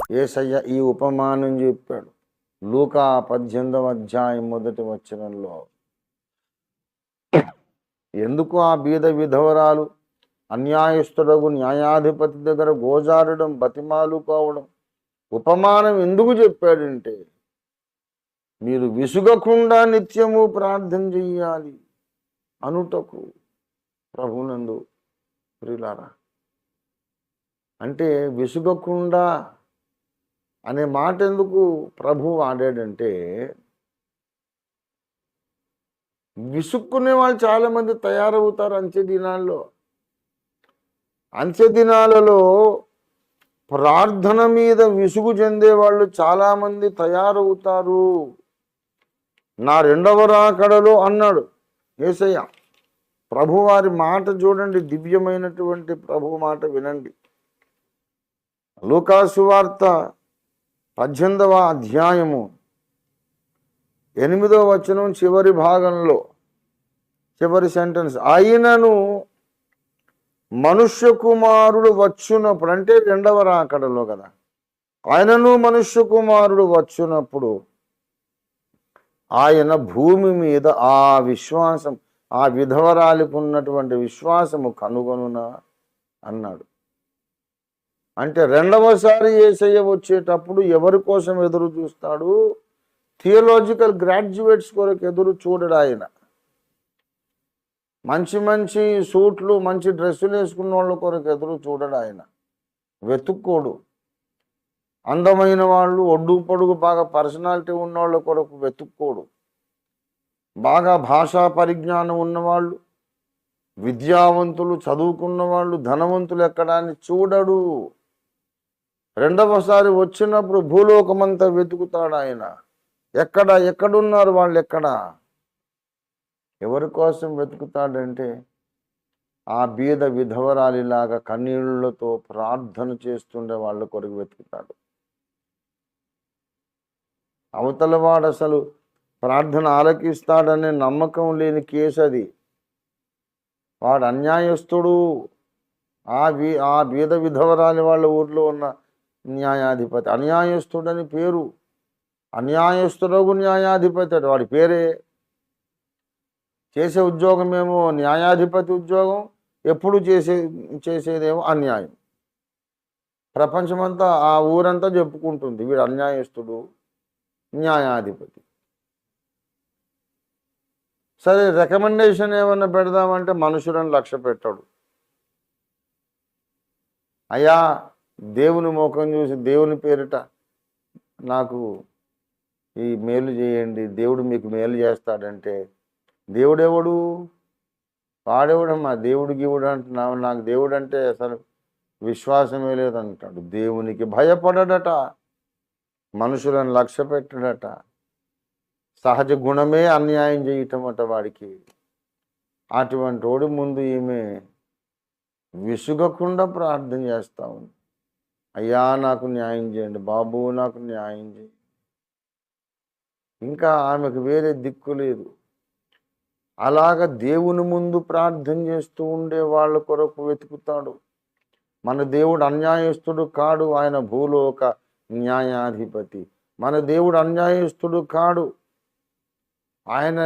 యేసయ్య ఈ ఉపమానం చెప్పాడు. లూకా 18వ అధ్యాయం 1వ వచనంలో, ఎందుకు ఆ బీద విధవరాలు అన్యాయస్తుడగు న్యాయాధిపతి దగ్గర గోజారడం, బతిమాలుకోవడం ఉపమానం ఎందుకు చెప్పాడంటే, మీరు విసుగకుండా నిత్యము ప్రార్థన చెయ్యాలి అనుటకు. ప్రభునందు ప్రియులారా, అంటే విసుగకుండా అనే మాట ఎందుకు ప్రభు వాడాడంటే, విసుక్కునే వాళ్ళు చాలామంది తయారవుతారు అంత్య దినాల్లో. అంత్య దినాలలో ప్రార్థన మీద విసుగు చెందే వాళ్ళు చాలామంది తయారవుతారు. నా రెండవ రాకడలో అన్నాడు యేసయ్య. ప్రభువారి మాట చూడండి, దివ్యమైనటువంటి ప్రభు మాట వినండి. లూకా సువార్త 18వ అధ్యాయము 8వ వచనం చివరి భాగంలో, చివరి సెంటెన్స్, అయినను మనుష్య కుమారుడు వచ్చునప్పుడు, అంటే రెండవ రాకడలో కదా, ఆయనను మనుష్య కుమారుడు వచ్చునప్పుడు ఆయన భూమి మీద ఆ విశ్వాసం, ఆ విధవరాలికి ఉన్నటువంటి విశ్వాసము కనుగొనునా అన్నాడు. అంటే రెండవసారి యేసయ్య వచ్చేటప్పుడు ఎవరి కోసం ఎదురు చూస్తాడు? థియోలాజికల్ గ్రాడ్యుయేట్స్ కొరకు ఎదురు చూడడు ఆయన. మంచి మంచి సూట్లు, మంచి డ్రెస్సులు వేసుకున్న వాళ్ళ కొరకు ఎదురు చూడడు ఆయన, వెతుక్కోడు. అందమైన వాళ్ళు, ఒడ్డు పొడుగు బాగా పర్సనాలిటీ ఉన్న వాళ్ళ కొరకు వెతుక్కోడు. బాగా భాషా పరిజ్ఞానం ఉన్నవాళ్ళు, విద్యావంతులు, చదువుకున్న వాళ్ళు, ధనవంతులు ఎక్కడా అని చూడడు. రెండవసారి వచ్చినప్పుడు భూలోకమంతా వెతుకుతాడు ఆయన. ఎక్కడున్నారు వాళ్ళు, ఎక్కడ, ఎవరి కోసం వెతుకుతాడంటే ఆ బీద విధవరాలిలాగా కన్నీళ్లతో ప్రార్థన చేస్తుండే వాళ్ళ కొరకు వెతుకుతాడు. అవతలవాడు అసలు ప్రార్థన ఆలకిస్తాడనే నమ్మకం లేని కేసు అది. వాడు అన్యాయస్తుడు. ఆ బీద విధవరాలి వాళ్ళ ఊర్లో ఉన్న న్యాయాధిపతి అన్యాయస్తుడని పేరు. అన్యాయస్తుడగు న్యాయాధిపతి అటు వాడి పేరే. చేసే ఉద్యోగమేమో న్యాయాధిపతి ఉద్యోగం, ఎప్పుడు చేసేదేమో అన్యాయం. ప్రపంచమంతా, ఆ ఊరంతా చెప్పుకుంటుంది వీడు అన్యాయస్తుడు, న్యాయాధిపతి. సరే, రికమెండేషన్ ఏమన్నా పెడదామంటే మనుషులను లక్ష్య పెట్టాడు. అయ్యా, దేవుని ముఖం చూసి దేవుని పేరిట నాకు ఈ మేలు చేయండి, దేవుడు మీకు మేలు చేస్తాడంటే, దేవుడెవడు? వాడెవడమ్మా దేవుడు గీవుడు అంటున్నావు? నాకు దేవుడు అంటే అసలు విశ్వాసమే లేదంటాడు. దేవునికి భయపడడట, మనుషులను లక్ష్య పెట్టడట. సహజ గుణమే అన్యాయం చేయటం అట వాడికి. అటువంటి వాడి ముందు ఈమె విసుగకుండా ప్రార్థన చేస్తా ఉంది. అయ్యా, నాకు న్యాయం చేయండి బాబు, నాకు న్యాయం చేయండి. ఇంకా ఆమెకు వేరే దిక్కు లేదు. అలాగ దేవుని ముందు ప్రార్థన చేస్తూ ఉండే వాళ్ళ కొరకు వెతుకుతాడు. మన దేవుడు అన్యాయస్తుడు కాడు, ఆయన భూలోక న్యాయాధిపతి. మన దేవుడు అన్యాయస్తుడు కాడు, ఆయన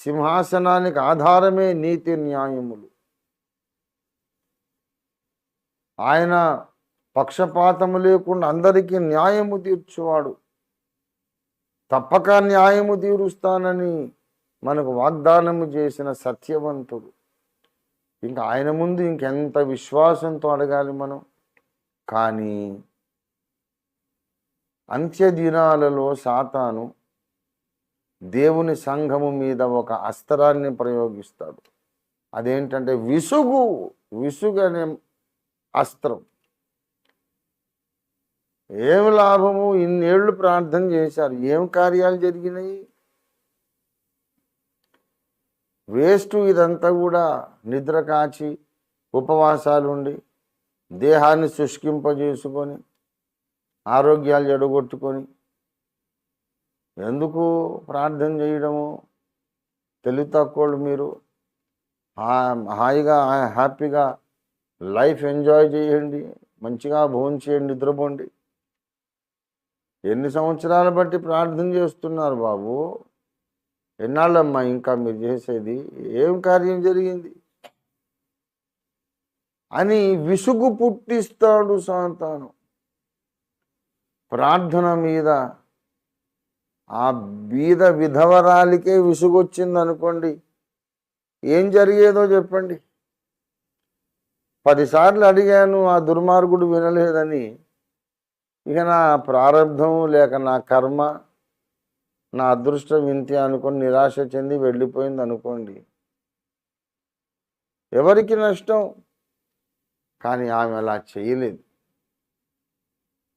సింహాసనానికి ఆధారమే నీతి న్యాయములు. ఆయన పక్షపాతము లేకుండా అందరికీ న్యాయము తీర్చువాడు. తప్పక న్యాయము తీరుస్తానని మనకు వాగ్దానము చేసిన సత్యవంతుడు. ఇంకా ఆయన ముందు ఇంకెంత విశ్వాసంతో అడగాలి మనం. కానీ అంత్య దినాలలో సాతాను దేవుని సంఘము మీద ఒక అస్త్రాన్ని ప్రయోగిస్తాడు. అదేంటంటే విసుగు అనే అస్త్రం. ఏం లాభము? ఇన్నేళ్లు ప్రార్థన చేశారు, ఏం కార్యాలు జరిగినాయి? వేస్ట్. ఇదంతా కూడా నిద్ర కాచి ఉపవాసాలుండి దేహాన్ని శుష్కింపజేసుకొని ఆరోగ్యాలు జడగొట్టుకొని ఎందుకు ప్రార్థన చేయడము? తెలివి తక్కువలు మీరు. హాయిగా హ్యాపీగా లైఫ్ ఎంజాయ్ చేయండి, మంచిగా భోజనం చేయండి, నిద్రపోండి. ఎన్ని సంవత్సరాల బట్టి ప్రార్థన చేస్తున్నారు బాబు? ఎన్నాళ్ళమ్మా ఇంకా మీరు చేసేది? ఏం కార్యం జరిగింది అని విసుగు పుట్టిస్తాడు సాతాను. ప్రార్థన మీద ఆ బీద విధవరాలికే విసుగొచ్చింది అనుకోండి, ఏం జరిగేదో చెప్పండి. 10 సార్లు అడిగాను, ఆ దుర్మార్గుడు వినలేదని, ఇక నా ప్రారంధం లేక నా కర్మ, నా అదృష్టం ఇంతే అనుకొని నిరాశ చెంది వెళ్ళిపోయింది అనుకోండి, ఎవరికి నష్టం? కానీ ఆమె అలా చేయలేదు,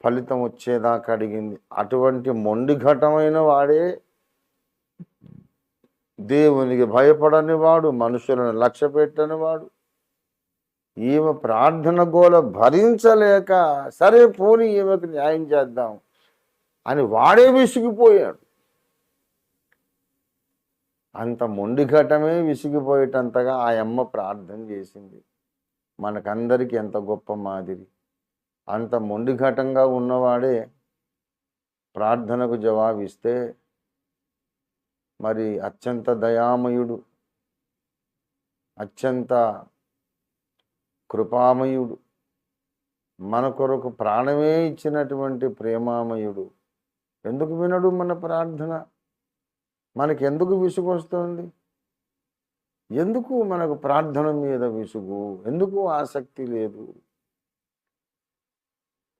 ఫలితం వచ్చేదాకా అడిగింది. అటువంటి మొండి ఘటమైన వాడే దేవునికి భయపడని వాడు, మనుషులను లక్ష్య పెట్టని వాడు. ఈమె ప్రార్థన గోల భరించలేక, సరే పోనీ ఈమెకు న్యాయం చేద్దాం అని వాడే విసిగిపోయాడు. అంత మొండి ఘటమే విసిగిపోయేటంతగా ఆ అమ్మ ప్రార్థన చేసింది. మనకందరికీ ఎంత గొప్ప మాదిరి. అంత మొండి ఘటంగా ఉన్నవాడే ప్రార్థనకు జవాబిస్తే మరి అత్యంత దయామయుడు, అత్యంత కృపామయుడు, మన కొరకు ప్రాణమే ఇచ్చినటువంటి ప్రేమామయుడు ఎందుకు వినడు మన ప్రార్థన? మనకెందుకు విసుగు వస్తుంది? ఎందుకు మనకు ప్రార్థన మీద విసుగు? ఎందుకు ఆసక్తి లేదు?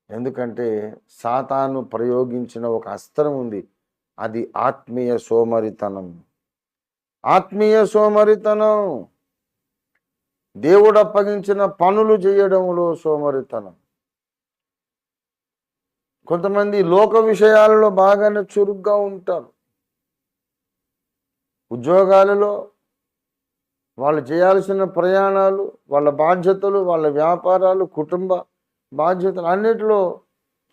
ఎందుకంటే సాతాను ప్రయోగించిన ఒక అస్త్రం ఉంది, అది ఆత్మీయ సోమరితనం. ఆత్మీయ సోమరితనం, దేవుడు అప్పగించిన పనులు చేయడంలో సోమరితనం. కొంతమంది లోక విషయాలలో బాగానే చురుగ్గా ఉంటారు, ఉద్యోగాలలో వాళ్ళు చేయాల్సిన ప్రయాణాలు, వాళ్ళ బాధ్యతలు, వాళ్ళ వ్యాపారాలు, కుటుంబ బాధ్యతలు అన్నిటిలో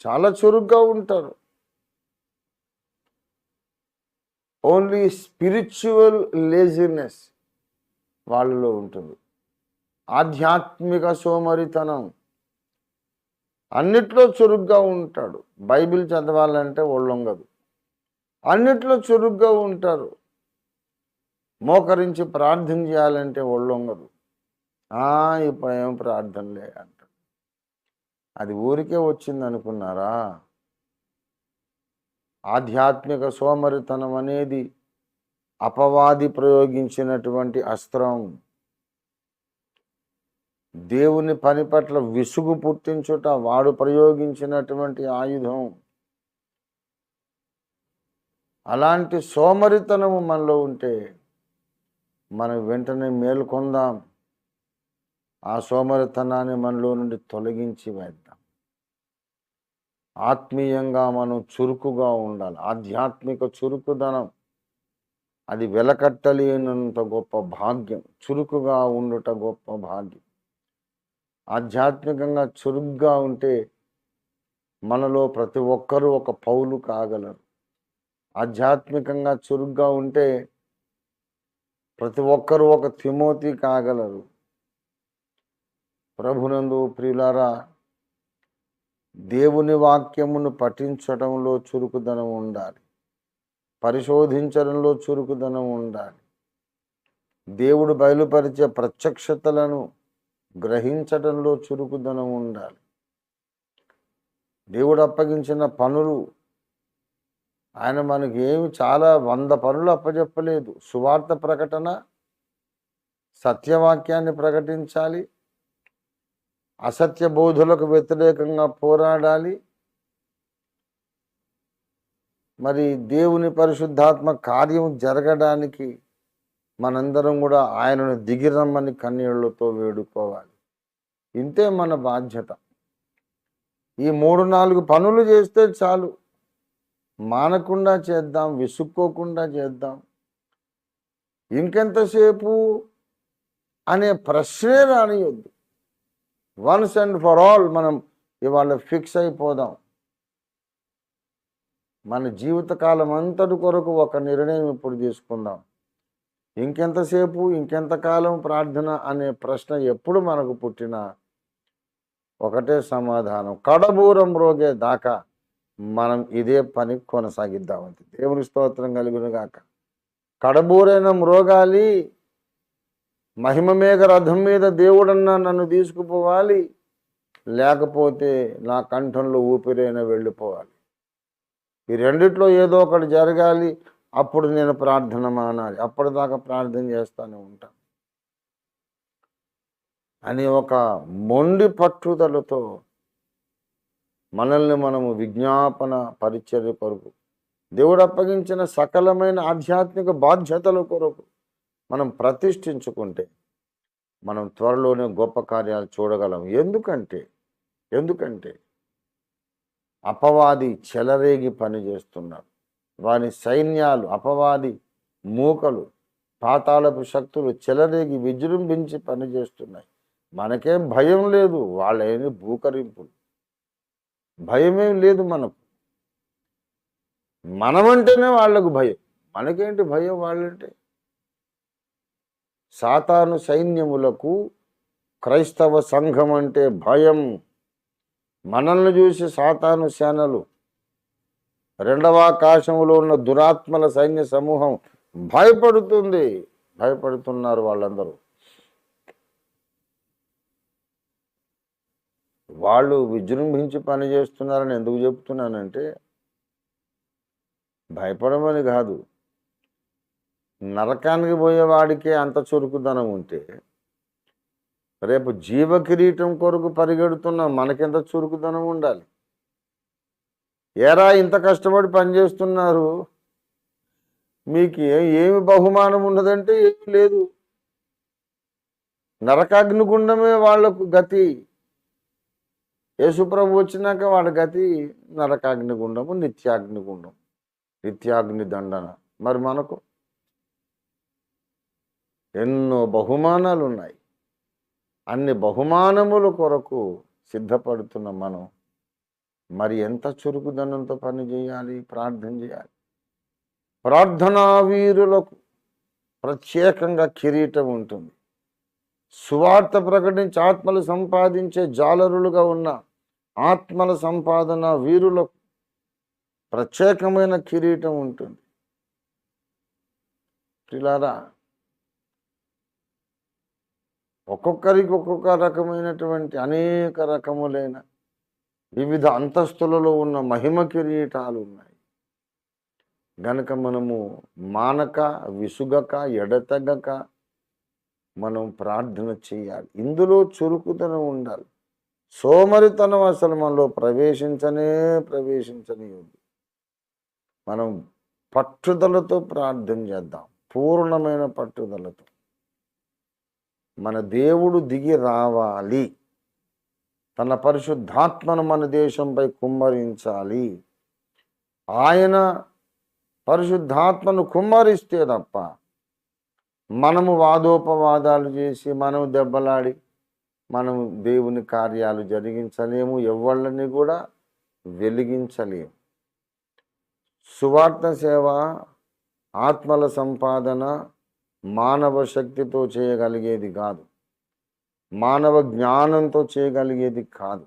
చాలా చురుగ్గా ఉంటారు. ఓన్లీ స్పిరిచువల్ లేజినెస్ వాళ్ళలో ఉంటుంది. ఆధ్యాత్మిక సోమరితనం, అన్నిట్లో చురుగ్గా ఉంటాడు. బైబిల్ చదవాలంటే ఒళ్ళొంగదు, అన్నిట్లో చురుగ్గా ఉంటారు. మోకరించి ప్రార్థన చేయాలంటే ఒళ్ళొంగదు. ఇప్పుడు ఏం ప్రార్థనలే అంటాడు. అది ఊరికే వచ్చింది అనుకున్నారా? ఆధ్యాత్మిక సోమరితనం అనేది అపవాది ప్రయోగించినటువంటి అస్త్రం. దేవుని పని పట్ల విసుగు పుట్టించుట వాడు ప్రయోగించినటువంటి ఆయుధం. అలాంటి సోమరితనము మనలో ఉంటే మనం వెంటనే మేల్కొందాం, ఆ సోమరితనాన్ని మనలో నుండి తొలగించి వేద్దాం. ఆత్మీయంగా మనం చురుకుగా ఉండాలి. ఆధ్యాత్మిక చురుకుదనం అది వెలకట్టలేనంత గొప్ప భాగ్యం. చురుకుగా ఉండుట గొప్ప భాగ్యం. ఆధ్యాత్మికంగా చురుగ్గా ఉంటే మనలో ప్రతి ఒక్కరూ ఒక పౌలు కాగలరు. ఆధ్యాత్మికంగా చురుగ్గా ఉంటే ప్రతి ఒక్కరూ ఒక తిమోతి కాగలరు. ప్రభునందు ప్రియులారా, దేవుని వాక్యమును పఠించడంలో చురుకుదనం ఉండాలి, పరిశోధించడంలో చురుకుదనం ఉండాలి, దేవుడు బయలుపరిచే ప్రత్యక్షతలను గ్రహించడంలో చురుకుదనం ఉండాలి. దేవుడు అప్పగించిన పనులు, ఆయన మనకి ఏమి చాలా 100 పనులు అప్పచెప్పలేదు. సువార్త ప్రకటన, సత్యవాక్యాన్ని ప్రకటించాలి, అసత్య బోధులకు వ్యతిరేకంగా పోరాడాలి, మరి దేవుని పరిశుద్ధాత్మ కార్యం జరగడానికి మనందరం కూడా ఆయనను దిగిరమ్మని కన్నీళ్లతో వేడుకోవాలి. ఇంతే మన బాధ్యత. ఈ 3-4 పనులు చేస్తే చాలు. మానకుండా చేద్దాం, విసుక్కోకుండా చేద్దాం. ఇంకెంతసేపు అనే ప్రశ్నే రానియొద్దు. వన్స్ అండ్ ఫర్ ఆల్ మనం ఇవాళ ఫిక్స్ అయిపోదాం. మన జీవితకాలం అంతటి కొరకు ఒక నిర్ణయం ఇప్పుడు తీసుకుందాం. ఇంకెంతసేపు, ఇంకెంతకాలం ప్రార్థన అనే ప్రశ్న ఎప్పుడు మనకు పుట్టినా ఒకటే సమాధానం, కడబూరం రోగే దాకా మనం ఇదే పని కొనసాగిద్దామంతే. దేవుని స్తోత్రం కలుగును గాక. కడబూరైన మ్రోగాలి, మహిమ మేఘ రథం మీద దేవుడన్నా నన్ను తీసుకుపోవాలి, లేకపోతే నా కంఠంలో ఊపిరైన వెళ్ళిపోవాలి. ఈ రెండిట్లో ఏదో ఒకటి జరగాలి. అప్పుడు నేను ప్రార్థన మానాలి. అప్పటిదాకా ప్రార్థన చేస్తూనే ఉంటాను అని ఒక మొండి పట్టుదలతో మనల్ని మనము విజ్ఞాపన పరిచర్య కొరకు, దేవుడు అప్పగించిన సకలమైన ఆధ్యాత్మిక బాధ్యతల కొరకు మనం ప్రతిష్ఠించుకుంటే మనం త్వరలోనే గొప్ప కార్యాలు చూడగలం. ఎందుకంటే అపవాది చెలరేగి పనిచేస్తున్నాడు. వాని సైన్యాలు, అపవాది మూకలు, పాతాళపు శక్తులు చెలరేగి విజృంభించి పనిచేస్తున్నాయి. మనకేం భయం లేదు, వాళ్ళేమి భూకరింపులు, భయమేం లేదు మనకు. మనమంటేనే వాళ్లకు భయం, మనకేంటి భయం వాళ్ళంటే? సాతాను సైన్యములకు క్రైస్తవ సంఘం అంటే భయం. మనల్ని చూసి సాతాను సేనలు, రెండవ ఆకాశంలో ఉన్న దురాత్మల సైన్య సమూహం భయపడుతున్నారు వాళ్ళందరూ. వాళ్ళు విజృంభించి పనిచేస్తున్నారని ఎందుకు చెప్తున్నానంటే, భయపడమని కాదు, నరకానికి పోయేవాడికే అంత చురుకుదనం ఉంటే రేపు జీవ కిరీటం కొరకు పరిగెడుతున్న మనకెంత చురుకుదనం ఉండాలి? ఏరా ఇంత కష్టపడి పనిచేస్తున్నారు, మీకు ఏమి బహుమానం ఉన్నదంటే ఏమి లేదు. నరకాగ్నిగుండమే వాళ్లకు గతి. యేసుప్రభు వచ్చినాక వాడి గతి నరకాగ్నిగుండము, నిత్యాగ్నిగుండం, నిత్యాగ్ని దండన. మరి మనకు ఎన్నో బహుమానాలు ఉన్నాయి. అన్ని బహుమానముల కొరకు సిద్ధపడుతున్న మనం మరి ఎంత చురుకుదనంతో పని చేయాలి, ప్రార్థన చేయాలి. ప్రార్థనా వీరులకు ప్రత్యేకంగా కిరీటం ఉంటుంది. సువార్త ప్రకటించి ఆత్మలు సంపాదించే జాలరులుగా ఉన్న ఆత్మల సంపాదన వీరులకు ప్రత్యేకమైన కిరీటం ఉంటుంది. ప్రియులారా, ఒక్కొక్కరికి ఒక్కొక్క రకమైనటువంటి అనేక రకములైన వివిధ అంతస్తులలో ఉన్న మహిమ కిరీటాలు ఉన్నాయి. గనక మనము మానక, విసుగక, ఎడతెగక మనం ప్రార్థన చేయాలి. ఇందులో చురుకుతనం ఉండాలి. సోమరితనం అసలు మనలో ప్రవేశించనీయొద్దు. మనం పట్టుదలతో ప్రార్థన చేద్దాం, పూర్ణమైన పట్టుదలతో. మన దేవుడు దిగి రావాలి, తన పరిశుద్ధాత్మను మన దేశంపై కుమ్మరించాలి. ఆయన పరిశుద్ధాత్మను కుమ్మరిస్తే తప్ప మనము వాదోపవాదాలు చేసి, మనం దెబ్బలాడి, మనం దేవుని కార్యాలు జరిగించలేము, ఎవళ్ళని కూడా వెలిగించలేము. సువార్త సేవ, ఆత్మల సంపాదన మానవ శక్తితో చేయగలిగేది కాదు, మానవ జ్ఞానంతో చేయగలిగేది కాదు.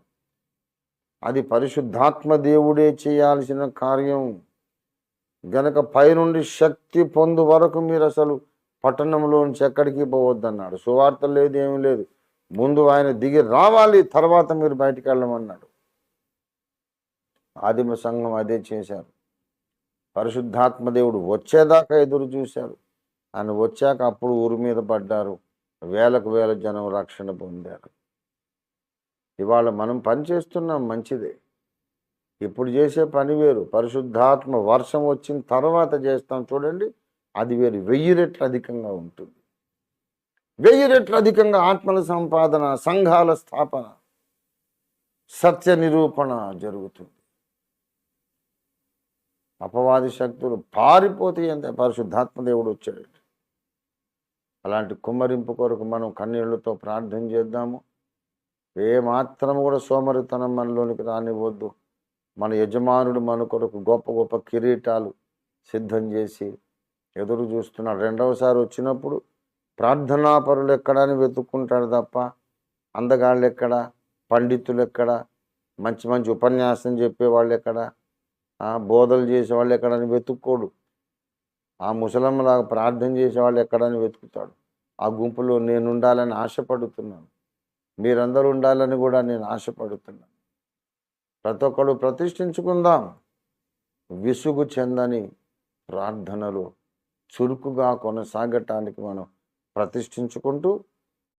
అది పరిశుద్ధాత్మ దేవుడే చేయాల్సిన కార్యం. గనక పైనుండి శక్తి పొందు వరకు మీరు అసలు పట్టణంలోంచి ఎక్కడికి పోవద్దన్నాడు. సువార్త లేదు, ఏమీ లేదు. ముందు ఆయన దిగి రావాలి, తర్వాత మీరు బయటికి వెళ్ళమన్నాడు. ఆదిమ సంఘం అదే చేశారు. పరిశుద్ధాత్మ దేవుడు వచ్చేదాకా ఎదురు చూశారు. ఆయన వచ్చాక అప్పుడు ఊరి మీద పడ్డారు. వేలకు వేల జనం రక్షణ పొందారు. ఇవాళ మనం పని చేస్తున్నాం, మంచిదే. ఇప్పుడు చేసే పని వేరు. పరిశుద్ధాత్మ వర్షం వచ్చిన తర్వాత చేస్తాం చూడండి, అది వేరు. 1000 రెట్లు అధికంగా ఉంటుంది. 1000 రెట్లు అధికంగా ఆత్మల సంపాదన, సంఘాల స్థాపన, సత్య నిరూపణ జరుగుతుంది. అపవాది శక్తులు పారిపోతాయి అంతే పరిశుద్ధాత్మ దేవుడు వచ్చాడు. అలాంటి కుమ్మరింపు కొరకు మనం కన్నీళ్లతో ప్రార్థన చేద్దాము. ఏమాత్రం కూడా సోమరితనం మనలోనికి రానివ్వద్దు. మన యజమానుడు మన కొరకు గొప్ప గొప్ప కిరీటాలు సిద్ధం చేసి ఎదురు చూస్తున్నాడు. రెండవసారి వచ్చినప్పుడు ప్రార్థనాపరులు ఎక్కడని వెతుక్కుంటాడు తప్ప అందగాళ్ళు ఎక్కడ, పండితులు ఎక్కడ, మంచి మంచి ఉపన్యాసం చెప్పేవాళ్ళు ఎక్కడ, బోధలు చేసేవాళ్ళు ఎక్కడని వెతుక్కోడు. ఆ ముసలమ్మలాగా ప్రార్థన చేసేవాళ్ళు ఎక్కడని వెతుకుతాడు. ఆ గుంపులో నేను ఉండాలని ఆశపడుతున్నాను. మీరందరూ ఉండాలని కూడా నేను ఆశపడుతున్నాను. ప్రతి ఒక్కడు ప్రతిష్ఠించుకుందాం. విసుగు చెందని ప్రార్థనలు చురుకుగా కొనసాగటానికి మనం ప్రతిష్ఠించుకుంటూ